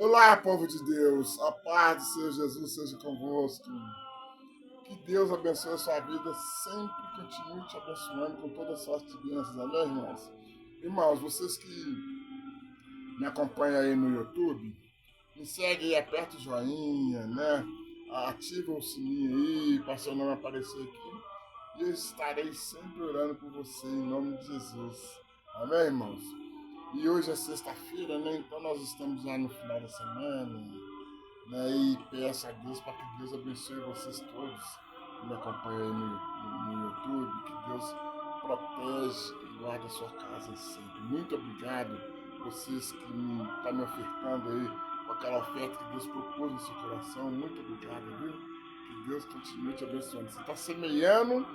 Olá, povo de Deus, a paz do Senhor Jesus seja convosco. Que Deus abençoe a sua vida, sempre continue te abençoando com toda sorte de bênçãos, amém, irmãos? Irmãos, vocês que me acompanham aí no YouTube, me segue aí, aperta o joinha, né? Ativa o sininho aí, para seu nome aparecer aqui. E eu estarei sempre orando por você, em nome de Jesus. Amém, irmãos? E hoje é sexta-feira, né? Então nós estamos já no final da semana, né? E peço a Deus para que Deus abençoe vocês todos que me acompanham aí no YouTube, que Deus protege e guarde a sua casa sempre. Muito obrigado vocês que estão me ofertando aí com aquela oferta que Deus propôs no seu coração. Muito obrigado, viu? Que Deus continue te abençoando. Você está semeando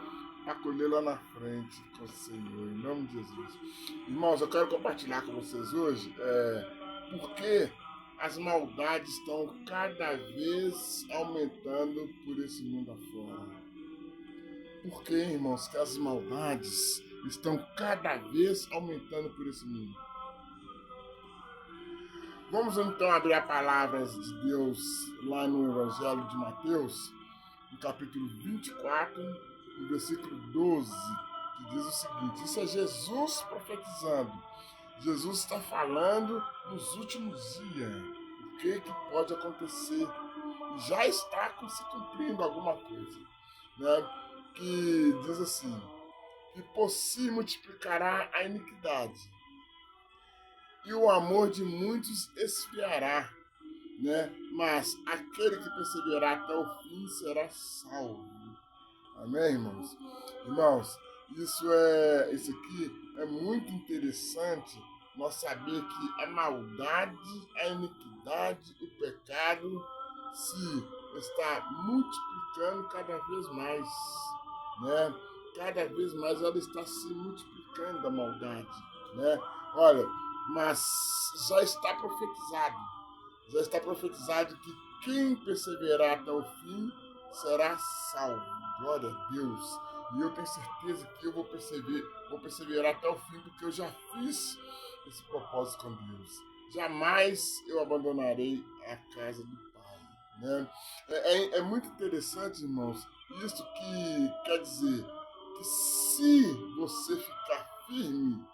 para colher lá na frente com o Senhor, em nome de Jesus. Irmãos, eu quero compartilhar com vocês hoje porque as maldades estão cada vez aumentando por esse mundo afora. Por que, irmãos, que as maldades estão cada vez aumentando por esse mundo? Vamos então abrir a palavra de Deus lá no Evangelho de Mateus, no capítulo 24, no versículo 12, que diz o seguinte: isso é Jesus profetizando. Jesus está falando nos últimos dias o que pode acontecer. E já está se cumprindo alguma coisa, né? Que diz assim, que por si multiplicará a iniquidade e o amor de muitos esfriará, né? Mas aquele que perseverar até o fim será salvo. Amém, irmãos? Irmãos, isso aqui é muito interessante nós saber que a maldade, a iniquidade, o pecado se está multiplicando cada vez mais, né? Cada vez mais ela está se multiplicando a maldade, né? Olha, mas já está profetizado que quem perseverar até o fim será salvo. Glória a Deus. E eu tenho certeza que eu vou perseverar até o fim, porque eu já fiz esse propósito com Deus. Jamais eu abandonarei a casa do Pai. Né? É muito interessante, irmãos, isso que quer dizer que se você ficar firme,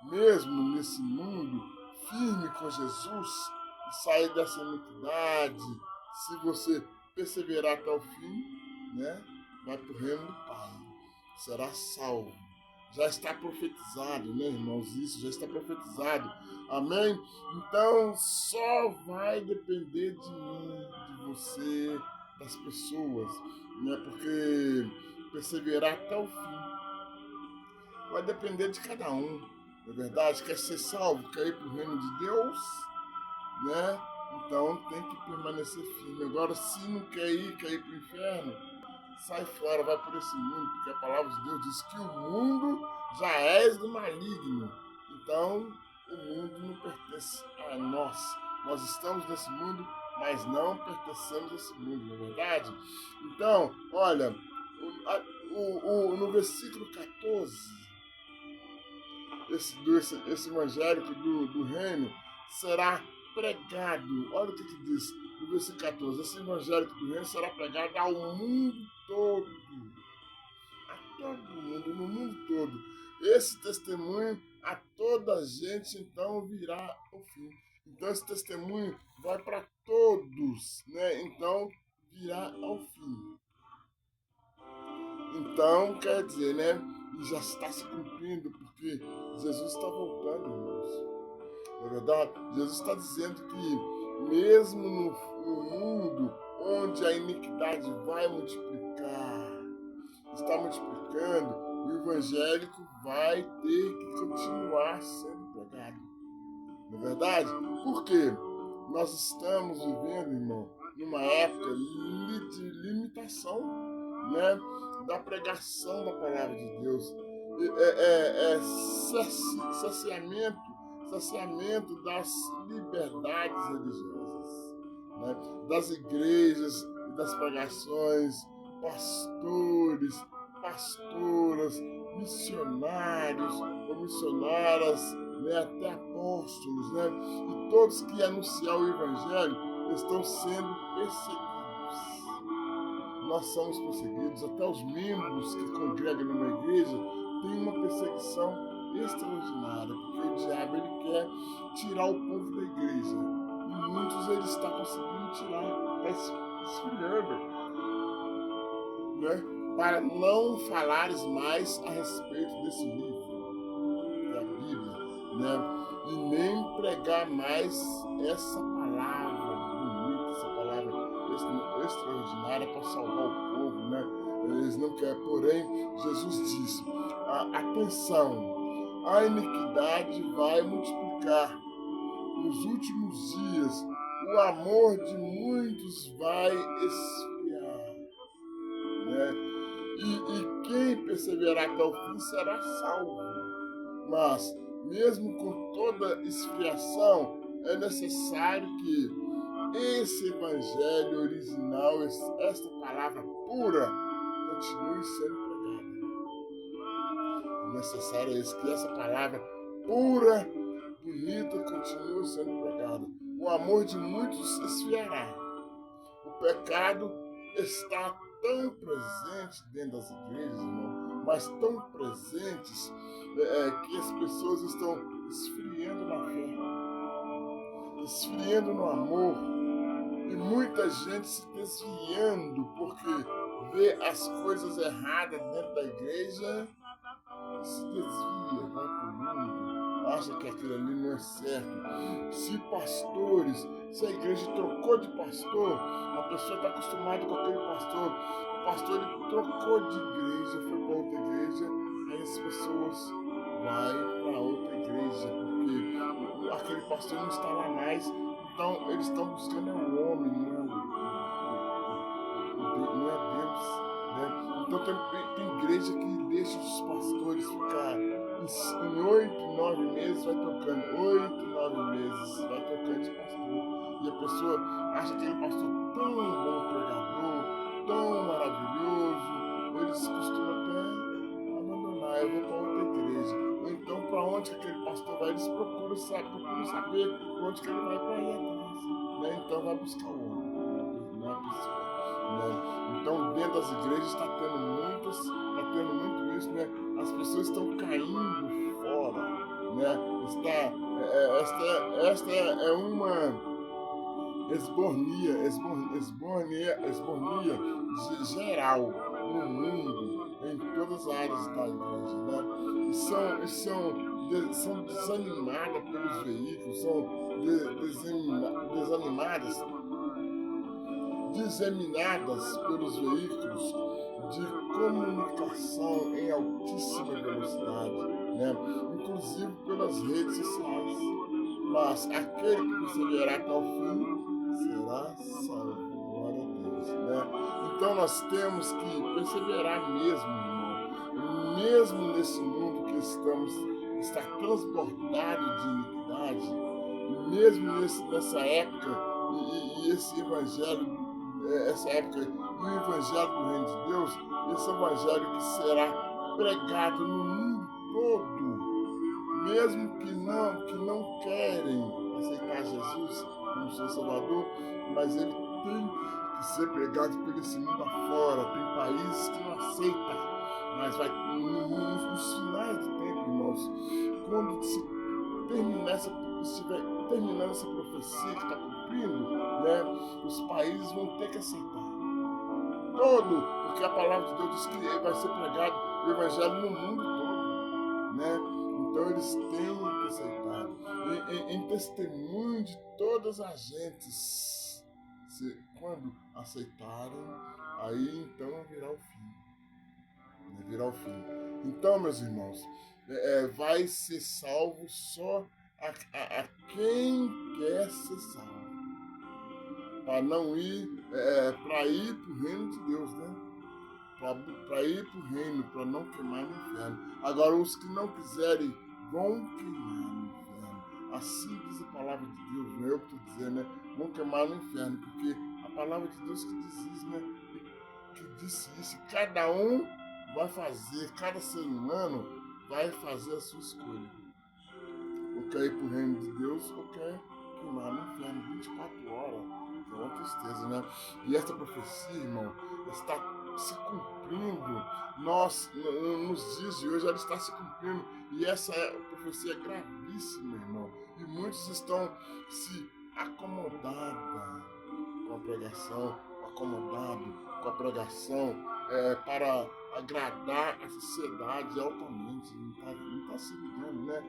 mesmo nesse mundo, firme com Jesus, e sair dessa iniquidade, se você perseverar até o fim, né, vai para o reino do Pai, será salvo. Já está profetizado, né, irmãos? Isso já está profetizado. Amém? Então só vai depender de mim, de você, das pessoas, né? Porque perseverar até o fim vai depender de cada um. Não é verdade? Quer ser salvo, quer ir para o reino de Deus, né? Então tem que permanecer firme. Agora, se não quer ir para o inferno, sai fora, vai por esse mundo, porque a palavra de Deus diz que o mundo já é do maligno. Então, o mundo não pertence a nós. Nós estamos nesse mundo, mas não pertencemos a esse mundo, não é verdade? Então, olha, no versículo 14, esse evangélico do reino será pregado. Olha o que diz no versículo 14: esse evangélico do reino será pregado ao mundo todo. A todo mundo, no mundo todo. Esse testemunho a toda a gente então virá ao fim. Então esse testemunho vai para todos, né? Então virá ao fim. Então, quer dizer, né? E já está se cumprindo, porque Jesus está voltando, irmãos. Não é verdade? Jesus está dizendo que mesmo no mundo onde a iniquidade vai multiplicar, está multiplicando, o evangélico vai ter que continuar sendo pregado. Não é verdade? Por quê? Nós estamos vivendo, irmão, numa época de limitação, né, da pregação da palavra de Deus. Saciamento, saciamento das liberdades religiosas, né, das igrejas e das pregações, pastoras, missionários ou missionárias, né, até apóstolos, né, e todos que anunciam o Evangelho estão sendo perseguidos. Nós somos perseguidos, até os membros que congregam numa igreja têm uma perseguição extraordinária, porque o diabo ele quer tirar o povo da igreja. E muitos ele está conseguindo tirar, está esfriando, né? Para não falares mais a respeito desse livro, da Bíblia, né? E nem pregar mais essa palavra bonita, essa palavra extraordinária para salvar o povo, né? Eles não querem, porém, Jesus disse: atenção, a iniquidade vai multiplicar. Nos últimos dias, o amor de muitos vai esfriar, né? E quem perseverar até o fim será salvo. Mas, mesmo com toda esfriação, é necessário que esse evangelho original, esta palavra pura, continue sendo pregada. O necessário é isso, que essa palavra pura, bonita, continue sendo pregada. O amor de muitos esfriará. O pecado está tão presente dentro das igrejas, irmão, mas tão presentes que as pessoas estão esfriando na fé, esfriando no amor, e muita gente se desviando porque vê as coisas erradas dentro da igreja, se desvia, vai para o mundo, acha que aquilo ali não é certo. Se a igreja trocou de pastor, a pessoa está acostumada com aquele pastor, o pastor ele trocou de igreja, foi para outra igreja, aí as pessoas vão para outra igreja, porque aquele pastor não está lá mais, então eles estão buscando o homem, não é Deus, né? Então tem igreja que deixa os pastores ficar em 8, 9 meses, vai trocando, 8, 9 meses, vai trocando de pastor. E a pessoa acha aquele pastor tão bom pregador, tão maravilhoso, eles costumam até abandonar, eu vou para outra igreja. Ou então, para onde que aquele pastor vai, eles procuram saber para onde que ele vai para ir atrás, né? Então vai buscar o homem, não é a pessoa. Né? Então, dentro das igrejas está tendo muito isso, né? As pessoas estão caindo fora, né? Esta é uma esbornia geral no mundo, em todas as áreas da igreja, né? São desanimadas pelos veículos, são disseminadas pelos veículos de comunicação em altíssima velocidade, né? Inclusive pelas redes sociais. Mas aquele que perseverar até o fim será salvo. Glória a Deus, né? Então nós temos que perseverar mesmo, irmão. Mesmo nesse mundo que está transbordado de iniquidade, mesmo nessa época, e esse evangelho, essa época, e o evangelho do reino de Deus, esse evangelho que será pregado no mundo todo, mesmo que não querem aceitar Jesus como seu Salvador, mas ele tem que ser pregado por esse mundo afora. Tem países que não aceitam, mas vai nos finais do tempo, irmãos, quando estiver terminando essa profecia que está cumprindo, né, os países vão ter que aceitar porque a palavra de Deus diz que vai ser pregado o evangelho no mundo todo, né? Então eles têm que aceitar. Em testemunho de todas as gentes, quando aceitarem, aí então virá o fim. Né? Virá o fim. Então, meus irmãos, vai ser salvo só a quem quer ser salvo. Para não ir, para ir para o reino de Deus, né? Para ir para o reino, para não queimar no inferno. Agora, os que não quiserem vão queimar no inferno. Assim diz a palavra de Deus, não é eu que estou dizendo, né? Vão queimar no inferno, porque a palavra de Deus que diz isso, né? Que disse isso, cada um vai fazer, cada ser humano vai fazer a sua escolha. quer ir para o reino de Deus ou quer queimar no inferno 24 horas. É uma tristeza, né? E essa profecia, irmão, está se cumprindo. Nos dias de hoje, ela está se cumprindo. E essa profecia é gravíssima, irmão. E muitos estão se acomodando com a pregação, para agradar a sociedade altamente. Não tá se ligando, né?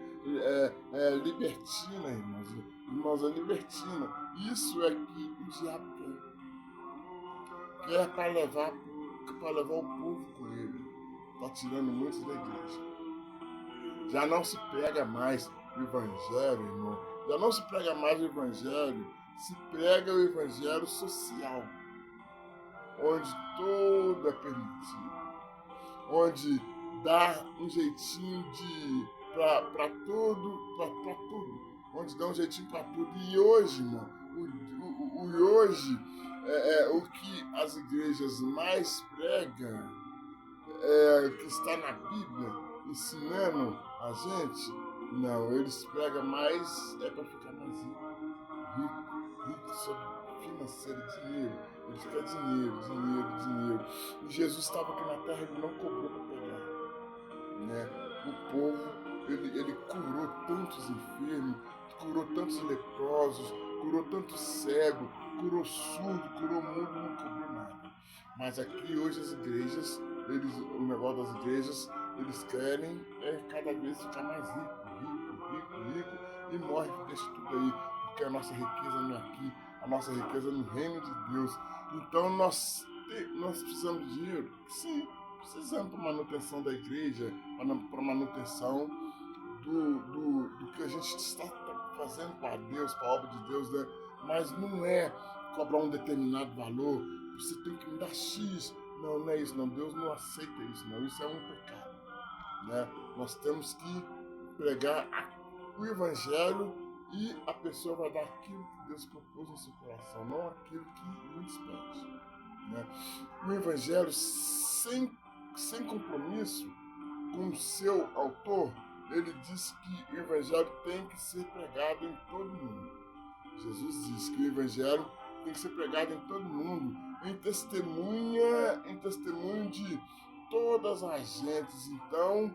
Libertina, irmãos. Irmãos, é libertina. Isso é que o diabo quer. Quer para levar o povo com ele. Está tirando muitos da igreja. Já não se prega mais o evangelho, irmão. Já não se prega mais o evangelho. Se prega o evangelho social. Onde tudo é permitido. Onde dá um jeitinho para tudo. Onde dá um jeitinho para tudo. E hoje, irmão, hoje, o que as igrejas mais pregam, que está na Bíblia, ensinando a gente, não, eles pregam mais, para ficar mais rico sobre financeiro, dinheiro. Eles querem dinheiro. E Jesus estava aqui na terra, ele não cobrou para pegar, né? O povo, ele curou tantos enfermos, curou tantos leprosos, curou tantos cegos, curou surdo, curou mudo, não cobrou nada. Mas aqui hoje as igrejas, o negócio das igrejas, eles querem cada vez ficar mais rico, e morre e deixa tudo aí, porque a nossa riqueza não é aqui, a nossa riqueza é no reino de Deus. Então nós precisamos de dinheiro? Sim, precisamos para manutenção da igreja, para manutenção do que a gente está fazendo para Deus, para a obra de Deus, né? Mas não é cobrar um determinado valor, você tem que me dar X. Não é isso, não. Deus não aceita isso, não. Isso é um pecado, né? Nós temos que pregar o evangelho e a pessoa vai dar aquilo que Deus propôs no seu coração, não aquilo que muitos pedem, né? O evangelho sem compromisso com o seu autor, ele diz que o evangelho tem que ser pregado em todo mundo. Jesus diz que o evangelho tem que ser pregado em todo mundo, em testemunho de todas as gentes. Então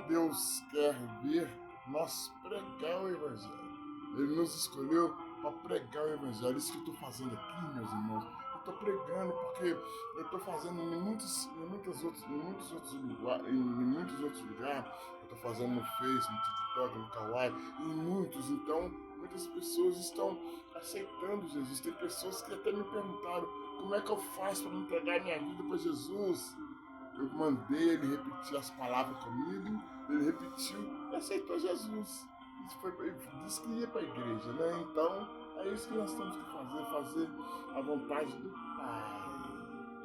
Deus quer ver nós pregar o evangelho. Ele nos escolheu para pregar o evangelho. Isso que eu estou fazendo aqui, meus irmãos. Eu estou pregando porque eu estou fazendo em muitos outros lugares. Eu estou fazendo no Face, no TikTok, no Kawaii, em muitos. Então, muitas pessoas estão aceitando Jesus. Tem pessoas que até me perguntaram como é que eu faço para me entregar minha vida para Jesus. Eu mandei ele repetir as palavras comigo, ele repetiu e aceitou Jesus. Ele disse que ia para a igreja, né? Então, é isso que nós temos que fazer a vontade do Pai.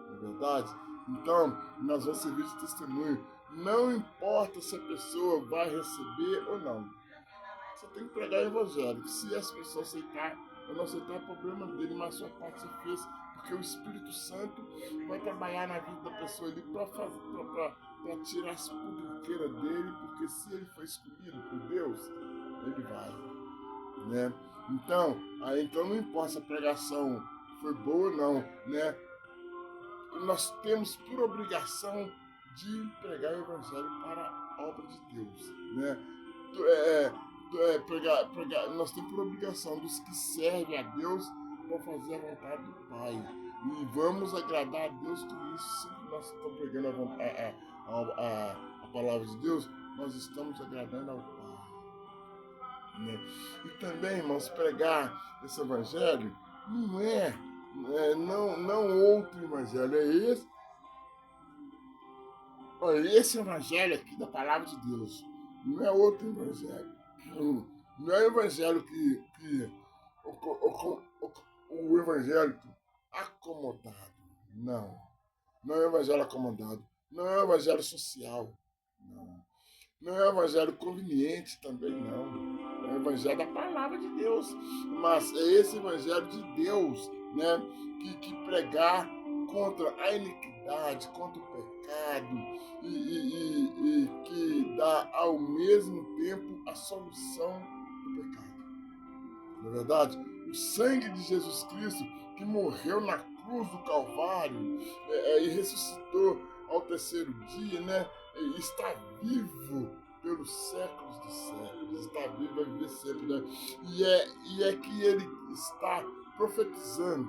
Não é verdade? Então, nós vamos servir de testemunho. Não importa se a pessoa vai receber ou não. Você tem que pregar o evangelho. Se as pessoas aceitar ou não aceitar, é problema dele, mas a sua parte você fez. Porque o Espírito Santo vai trabalhar na vida da pessoa ali para tirar as pudriqueiras dele, porque se ele foi escolhido por Deus, ele vai, né? Então não importa se a pregação foi boa ou não, né? Nós temos por obrigação de pregar o evangelho para a obra de Deus, né? Nós temos por obrigação dos que servem a Deus para fazer a vontade do Pai. E vamos agradar a Deus com isso. Sempre nós estamos pregando a palavra de Deus, nós estamos agradando ao Pai, né? E também, irmãos, pregar esse evangelho não outro evangelho, é esse. Olha, esse evangelho aqui da palavra de Deus não é outro evangelho. Não é o evangelho que o evangelho acomodado. Não. Não é o evangelho acomodado. Não é o evangelho social. Não. Não é o evangelho conveniente também, não. É o evangelho da palavra de Deus. Mas é esse evangelho de Deus, né, que pregar contra a iniquidade, contra o pecado e que dá ao mesmo tempo a solução do pecado. Na verdade, o sangue de Jesus Cristo, que morreu na cruz do Calvário e ressuscitou ao terceiro dia, né? Está vivo pelos séculos dos séculos, está vivo, vai viver sempre, né? E é que ele está profetizando,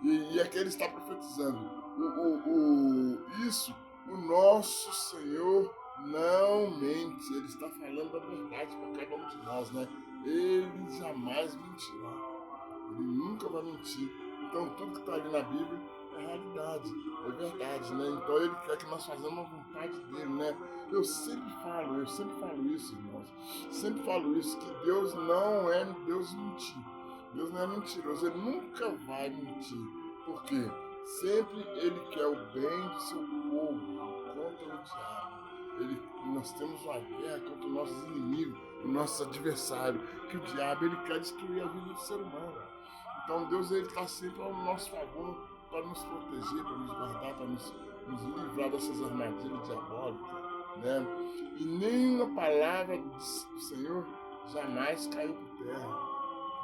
e é que ele está profetizando isso, o nosso Senhor não mente, ele está falando a verdade para cada um de nós, né? Ele jamais mentirá, ele nunca vai mentir. Então tudo que está ali na Bíblia é realidade, é verdade, né? Então ele quer que nós façamos a vontade dele, né? Eu sempre falo isso, irmãos. Sempre falo isso, que Deus não é Deus de mentir. Deus não é mentiroso, ele nunca vai mentir. Por quê? Sempre ele quer o bem do seu povo contra o diabo. Nós temos uma guerra contra os nossos inimigos, o nosso adversário, que o diabo ele quer destruir a vida do ser humano. Então Deus está sempre ao nosso favor para nos proteger, para nos guardar, para nos livrar dessas armadilhas diabólicas, né? E nenhuma palavra do Senhor jamais caiu por terra,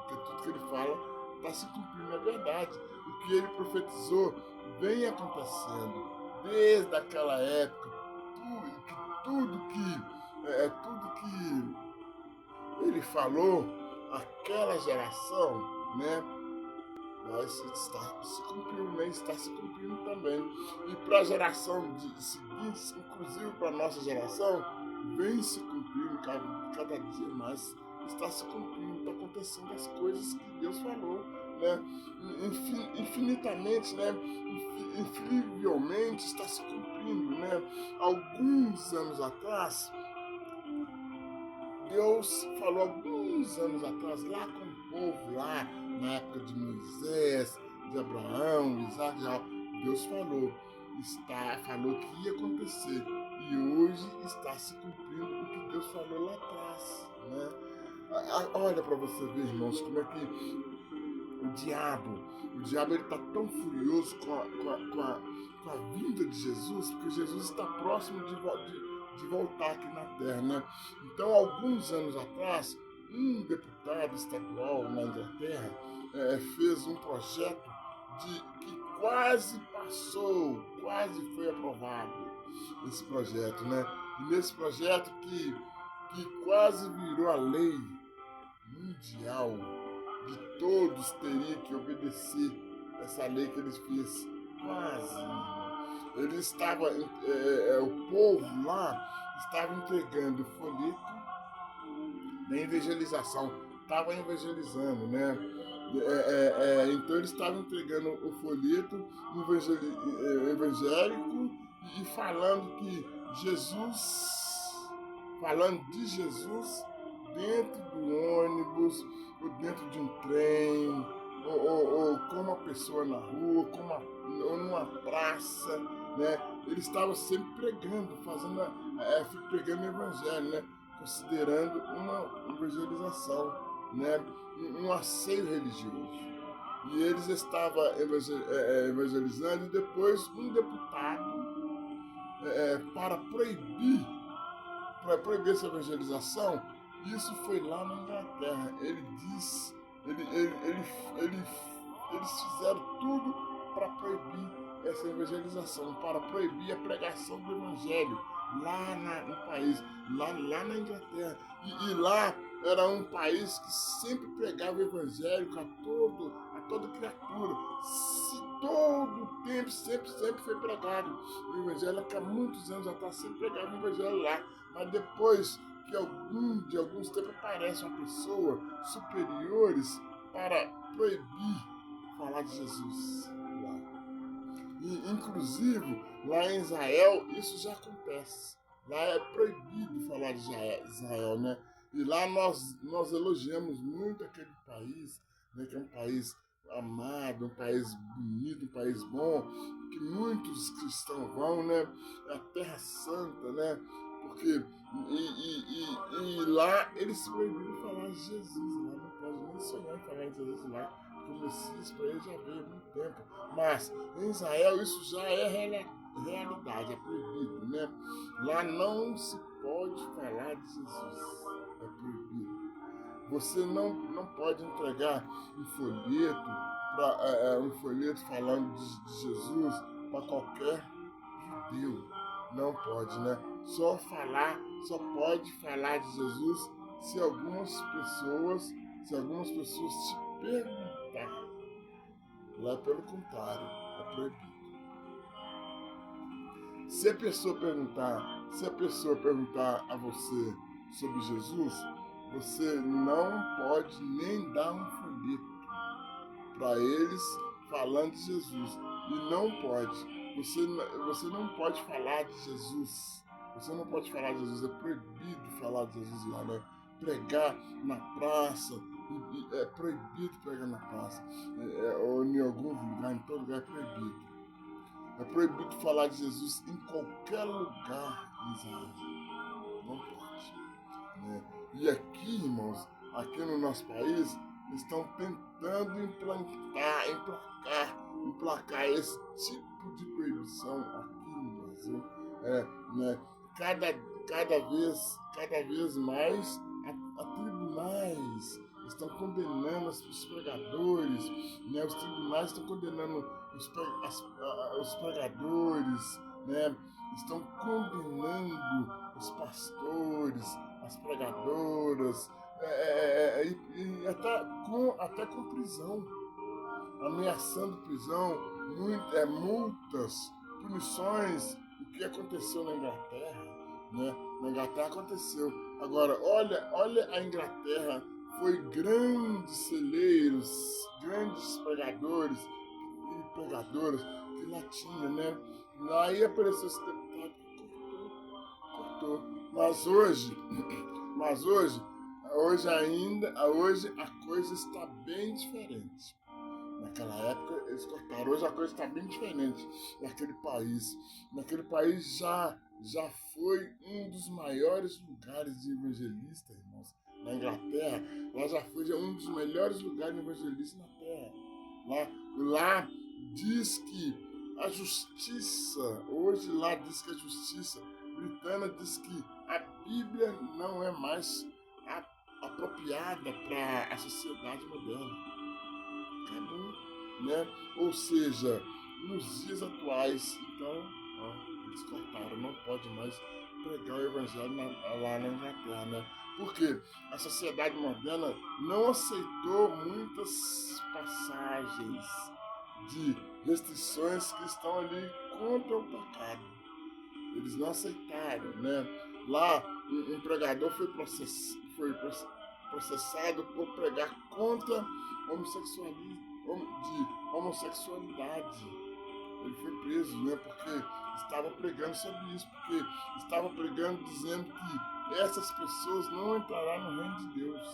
porque tudo que ele fala está se cumprindo, é verdade. O que ele profetizou vem acontecendo desde aquela época. Tudo que ele falou, aquela geração, né? Mas está se cumprindo, né? Está se cumprindo também. E para a geração seguinte, inclusive para a nossa geração, vem se cumprindo cada dia mais. Está se cumprindo, está acontecendo as coisas que Deus falou, né? Infinitamente, né? Infinivelmente está se cumprindo, né? Alguns anos atrás, Deus falou alguns anos atrás, lá com o povo, lá na época de Moisés, de Abraão, Isaac, Deus falou que ia acontecer. E hoje está se cumprindo o que Deus falou lá atrás, né? Olha para você ver, irmãos, como é que o diabo ele está tão furioso com a vinda de Jesus, porque Jesus está próximo de voltar aqui na Terra, né? Então, alguns anos atrás, um deputado estadual na Inglaterra fez um projeto que quase passou, quase foi aprovado esse projeto, né? E nesse projeto que quase virou a lei mundial, de todos teriam que obedecer essa lei que eles fez, quase. Ele estava, o povo lá estava entregando o folheto da evangelização, estava evangelizando, né? Então eles estavam entregando o folheto evangélico e falando de Jesus dentro do ônibus, ou dentro de um trem, ou com uma pessoa na rua, ou numa praça, né? Eles estavam sempre pregando, pregando o evangelho, né? Considerando uma evangelização, né? Um asseio religioso. E eles estavam evangelizando, e depois um deputado, para proibir essa evangelização, isso foi lá na Inglaterra. Eles fizeram tudo para proibir essa evangelização, para proibir a pregação do evangelho lá no país, lá na Inglaterra. E lá era um país que sempre pregava o evangélico a toda criatura. Todo o tempo sempre foi pregado o evangelho, que há muitos anos atrás sempre pregava o evangelho lá. Mas depois que de alguns tempos aparece uma pessoa superiores para proibir falar de Jesus lá. E, inclusive, lá em Israel, isso já acontece. Lá é proibido falar de Israel, né? E lá nós elogiamos muito aquele país, né? Que é um país amado, um país bonito, um país bom, que muitos cristãos vão, né? É a Terra Santa, né? Porque e lá eles proibiram falar de Jesus, lá não pode nem sonhar em falar de Jesus lá, porque o Messias para ele já veio há muito tempo. Mas em Israel isso já é realidade, é proibido, né? Lá não se pode falar de Jesus, é proibido. Você não pode entregar um folheto, um folheto falando de Jesus para qualquer judeu. Não pode, né? Só pode falar de Jesus se algumas pessoas te perguntar. Lá pelo contrário, é proibido. Se a pessoa perguntar a você sobre Jesus, você não pode nem dar um folheto para eles falando de Jesus. E não pode. Você não pode falar de Jesus. Você não pode falar de Jesus. É proibido falar de Jesus lá, né? Pregar na praça. É proibido pregar na praça. Ou em algum lugar, em todo lugar é proibido. É proibido falar de Jesus em qualquer lugar em Israel. Não pode. Né? E aqui, irmãos, aqui no nosso país, estão tentando emplacar esse tipo de proibição aqui no Brasil. Né? Cada vez mais a tribunais estão condenando os pregadores, né? Os tribunais estão condenando os pregadores, né? Estão condenando os pastores, as pregadoras, e até com prisão, ameaçando prisão, multas, punições. O que aconteceu na Inglaterra, né? Na Inglaterra aconteceu. Agora, olha a Inglaterra, foi grandes celeiros, grandes pregadores e pregadoras que lá tinha, né? Aí apareceu esse deputado que cortou. Hoje a coisa está bem diferente. Naquela época eles cortaram. Hoje a coisa está bem diferente naquele país. Naquele país já foi um dos maiores lugares de evangelista, irmãos. Na Inglaterra, lá já foi um dos melhores lugares de evangelista na Terra. Lá diz que a justiça, hoje lá diz que a justiça britânica diz que a Bíblia não é mais apropriada para a sociedade moderna. Acabou, né? Ou seja, nos dias atuais, então, eles cortaram, não pode mais pregar o evangelho lá na Inglaterra, né? Porque a sociedade moderna não aceitou muitas passagens de restrições que estão ali contra o pecado. Eles não aceitaram, né? Lá, um pregador foi processado por pregar contra homossexualidade. Ele foi preso, né? Porque estava pregando sobre isso, porque estava pregando dizendo que essas pessoas não entrarão no reino de Deus.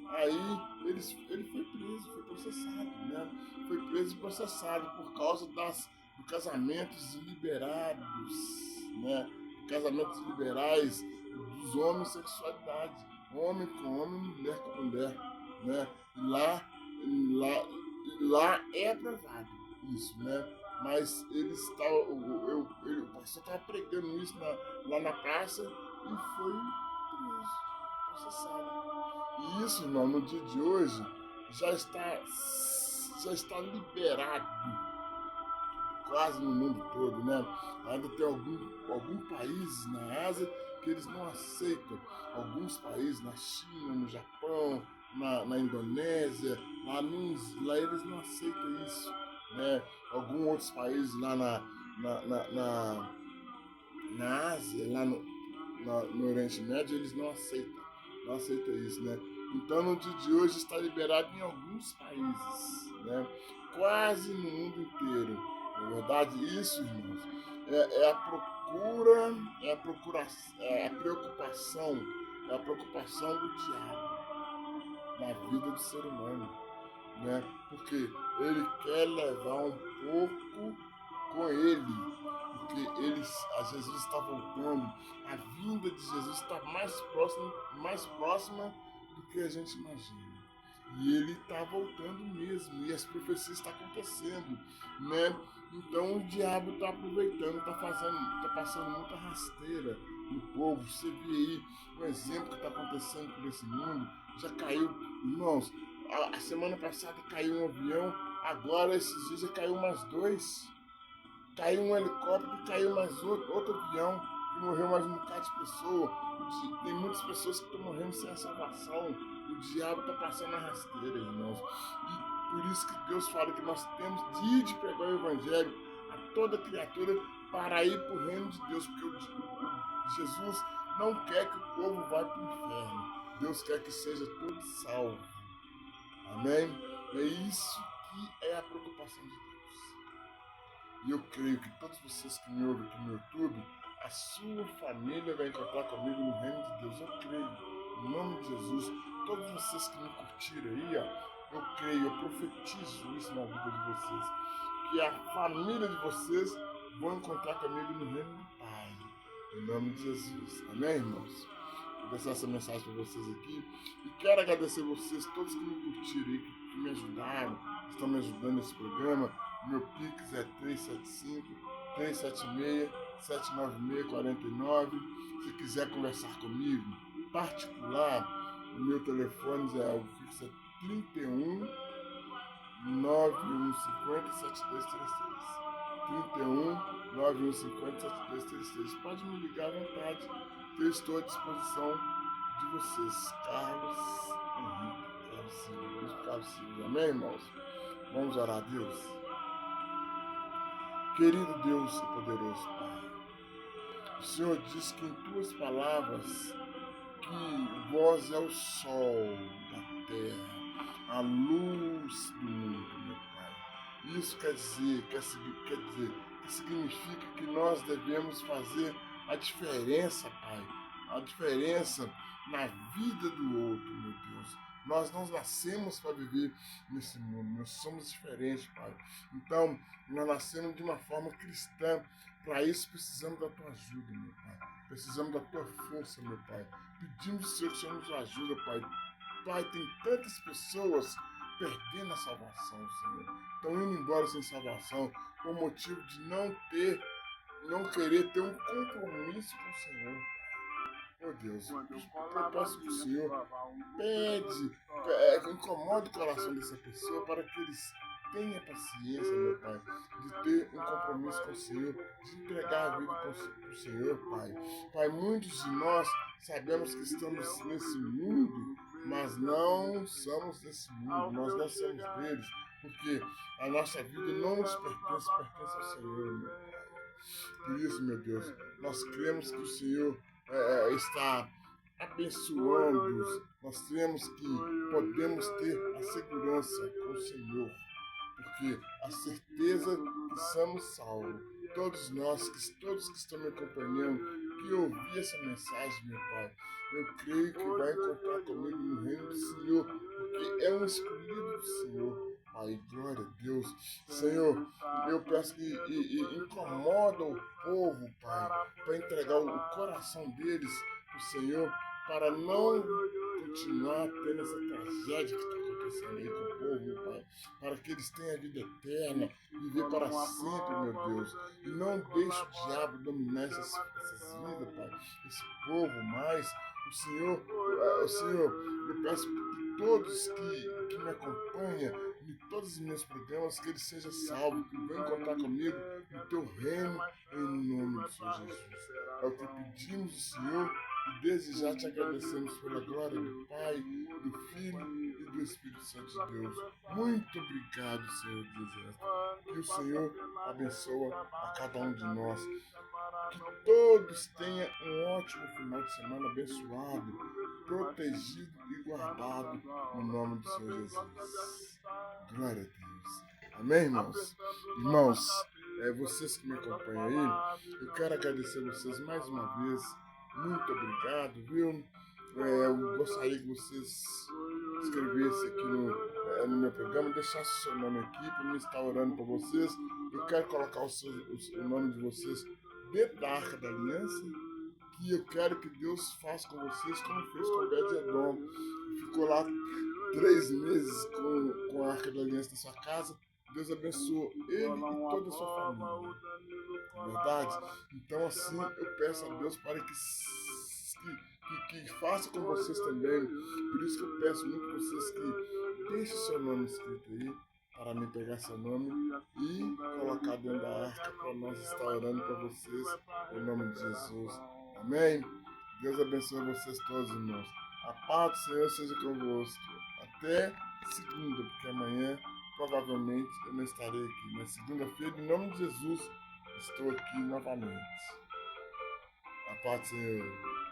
Aí ele foi preso, foi processado, né? Foi preso e processado por causa dos casamentos liberados, né? Casamentos liberais dos homossexualidade, homem com homem, mulher com mulher, né? Lá é aprovado isso, né? Mas ele estava, o pastor estava pregando isso lá na praça e foi preso, processado. E isso, irmão, no dia de hoje já está liberado quase no mundo todo, né? Ainda tem algum países na Ásia que eles não aceitam. Alguns países na China, no Japão, na Indonésia, lá eles não aceitam isso, né? Alguns outros países lá na Ásia, lá no Oriente Médio, eles não aceitam isso, né? Então, no dia de hoje está liberado em alguns países, né? Quase no mundo inteiro. Na verdade, isso, irmãos, é a preocupação do diabo na vida do ser humano, né? Porque ele quer levar um pouco com ele, porque a Jesus está voltando, a vinda de Jesus está mais próxima do que a gente imagina. E ele está voltando mesmo, e as profecias estão acontecendo, né? Então o diabo está aproveitando, está passando muita rasteira no povo. Você vê aí um exemplo que está acontecendo por esse mundo. Já caiu, irmãos, a semana passada caiu um avião, agora esses dias já caiu mais dois. Caiu um helicóptero e caiu mais outro avião, e morreu mais um bocado de pessoa. Tem muitas pessoas que estão morrendo sem a salvação. O diabo está passando a rasteira, irmãos. E por isso que Deus fala que nós temos de pregar o evangelho a toda criatura para ir para o reino de Deus, porque Jesus não quer que o povo vá para o inferno. Deus quer que seja todo salvo. Amém? É isso que é a preocupação de Deus. E eu creio que todos vocês que me ouvem aqui no YouTube, a sua família vai encontrar comigo no reino de Deus. Eu creio, em nome de Jesus. Todos vocês que me curtiram aí, ó, eu creio, eu profetizo isso na vida de vocês. Que a família de vocês vão encontrar comigo no reino do Pai. Em nome de Jesus. Amém, irmãos? Vou deixar essa mensagem para vocês aqui. E quero agradecer vocês, todos que me curtiram aí, que me ajudaram, que estão me ajudando nesse programa. Meu Pix é 375-376-796-49. Se quiser conversar comigo, particular, o meu telefone o fixo é 31 9150 7236. 31 9150 7236. Pode me ligar à vontade, que eu estou à disposição de vocês. Carlos Henrique, Carlos Silva. Amém, irmãos? Vamos orar a Deus. Querido Deus e poderoso Pai, o Senhor diz que em tuas palavras que vós é o sol da terra, a luz do mundo, meu Pai. Isso quer dizer que significa que nós devemos fazer a diferença, Pai, a diferença na vida do outro, meu Deus. Nós não nascemos para viver nesse mundo, nós somos diferentes, Pai. Então, nós nascemos de uma forma cristã. Para isso, precisamos da tua ajuda, meu Pai. Precisamos da tua força, meu Pai. Pedimos ao Senhor que o Senhor nos ajuda, Pai. Pai, tem tantas pessoas perdendo a salvação, Senhor. Estão indo embora sem salvação por motivo de não querer ter um compromisso com o Senhor. Meu Deus, eu peço que o Senhor incomoda o coração dessa pessoa para que eles tenham paciência, meu Pai, de ter um compromisso com o Senhor, de entregar a vida para o Senhor, Pai. Pai, muitos de nós sabemos que estamos nesse mundo, mas não somos desse mundo, nós não somos deles, porque a nossa vida não nos pertence, pertence ao Senhor, meu Pai. Por isso, meu Deus, nós cremos que o Senhor está abençoando-os. Nós cremos que podemos ter a segurança com o Senhor, porque a certeza que somos salvos, todos que estão me acompanhando, que ouvir essa mensagem, meu Pai, eu creio que vai encontrar comigo no reino do Senhor, porque é um escolhido do Senhor. Pai, glória a Deus. Senhor, eu peço que incomoda o povo, Pai, para entregar o coração deles para o Senhor, para não continuar tendo essa tragédia que está acontecendo aí com o povo, meu Pai, para que eles tenham a vida eterna, viver para sempre, meu Deus, e não deixe o diabo dominar essas vidas, Pai, esse povo mais. O Senhor, eu peço que todos que me acompanham em todos os meus programas, que eles sejam salvos, que venham contar comigo no teu reino, em nome do Senhor Jesus. É o que pedimos, Senhor, e desde já te agradecemos pela glória do Pai, do Filho e do Espírito Santo de Deus. Muito obrigado, Senhor Jesus. Que o Senhor abençoe a cada um de nós. Que todos tenham um ótimo final de semana abençoado, protegido e guardado no nome do Senhor Jesus. Glória a Deus. Amém, irmãos? Irmãos, vocês que me acompanham aí, eu quero agradecer a vocês mais uma vez. Muito obrigado, viu? Eu gostaria que vocês escrevessem aqui no meu programa, deixassem o seu nome aqui para me estar orando por vocês. Eu quero colocar o nome de vocês dentro da Arca da Aliança, que eu quero que Deus faça com vocês como fez com Obed-Edom. Ficou lá 3 meses com a Arca da Aliança na sua casa. Deus abençoe ele e toda a sua família. Não é verdade? Então assim eu peço a Deus para que faça com vocês também. Por isso que eu peço muito para vocês que deixem seu nome escrito aí, para mim pegar seu nome e colocar dentro da arca para nós estar orando para vocês, em nome de Jesus. Amém? Deus abençoe vocês todos, irmãos. A paz do Senhor seja convosco. Até segunda, porque amanhã provavelmente eu não estarei aqui. Mas segunda-feira, em nome de Jesus, estou aqui novamente. A paz do Senhor.